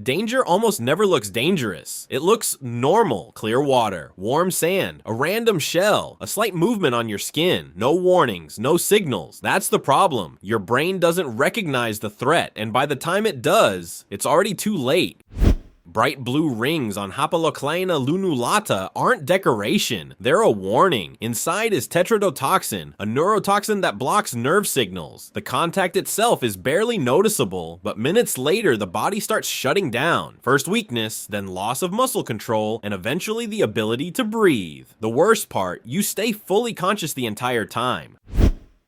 danger almost never looks dangerous. It looks normal. Clear water, warm sand, a random shell, a slight movement on your skin, no warnings, no signals. That's the problem. Your brain doesn't recognize the threat, and by the time it does, it's already too late. Bright blue rings on Hapalochlaena lunulata aren't decoration, they're a warning. Inside is tetrodotoxin, a neurotoxin that blocks nerve signals. The contact itself is barely noticeable, but minutes later the body starts shutting down. First weakness, then loss of muscle control, and eventually the ability to breathe. The worst part, you stay fully conscious the entire time.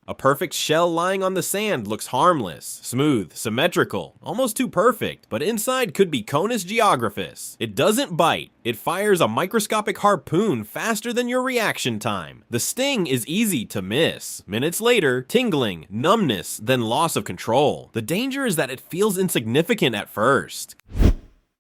A perfect shell lying on the sand looks harmless, smooth, symmetrical, almost too perfect, but inside could be Conus geographus. It doesn't bite. It fires a microscopic harpoon faster than your reaction time. The sting is easy to miss. Minutes later, tingling, numbness, then loss of control. The danger is that it feels insignificant at first.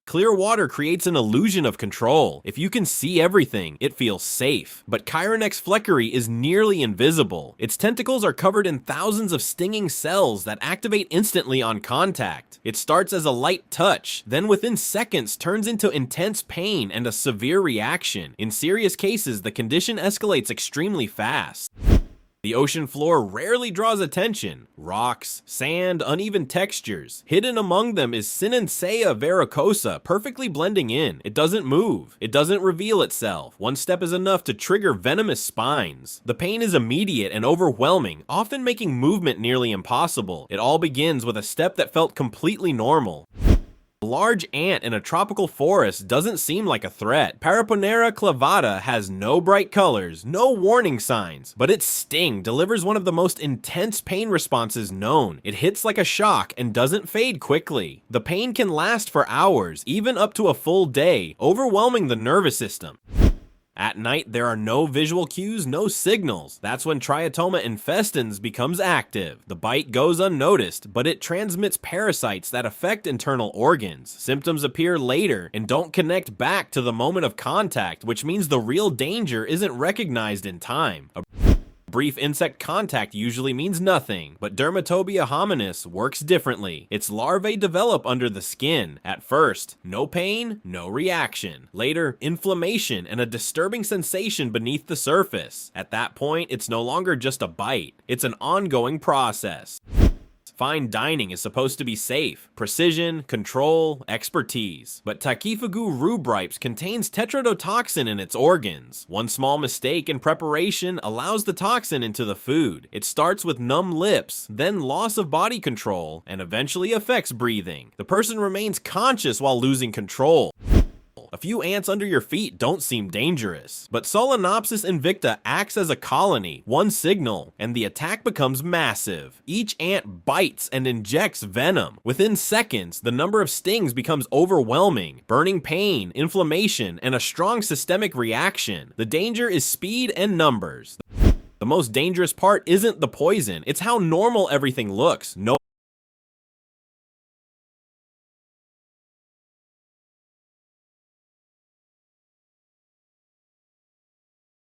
Clear water creates an illusion of control. If you can see everything, it feels safe. But Chironex fleckeri is nearly invisible. Its tentacles are covered in thousands of stinging cells that activate instantly on contact. It starts as a light touch, then within seconds turns into intense pain and a severe reaction. In serious cases, the condition escalates extremely fast. The ocean floor rarely draws attention. Rocks, sand, uneven textures. Hidden among them is Synanceia verrucosa, perfectly blending in. It doesn't move. It doesn't reveal itself. One step is enough to trigger venomous spines. The pain is immediate and overwhelming, often making movement nearly impossible. It all begins with a step that felt completely normal. A large ant in a tropical forest doesn't seem like a threat. Paraponera clavata has no bright colors, no warning signs, but its sting delivers one of the most intense pain responses known. It hits like a shock and doesn't fade quickly. The pain can last for hours, even up to a full day, overwhelming the nervous system. At night, there are no visual cues, no signals. That's when Triatoma infestans becomes active. The bite goes unnoticed, but it transmits parasites that affect internal organs. Symptoms appear later and don't connect back to the moment of contact, which means the real danger isn't recognized in time. A brief insect contact usually means nothing, but Dermatobia hominis works differently. Its larvae develop under the skin. At first, no pain, no reaction. Later, inflammation and a disturbing sensation beneath the surface. At that point, it's no longer just a bite. It's an ongoing process. Fine dining is supposed to be safe, precision, control, expertise. But Takifugu rubripes contains tetrodotoxin in its organs. One small mistake in preparation allows the toxin into the food. It starts with numb lips, then loss of body control, and eventually affects breathing. The person remains conscious while losing control. A few ants under your feet don't seem dangerous, but Solenopsis invicta acts as a colony, one signal, and the attack becomes massive. Each ant bites and injects venom. Within seconds, the number of stings becomes overwhelming, burning pain, inflammation, and a strong systemic reaction. The danger is speed and numbers. The most dangerous part isn't the poison, it's how normal everything looks. No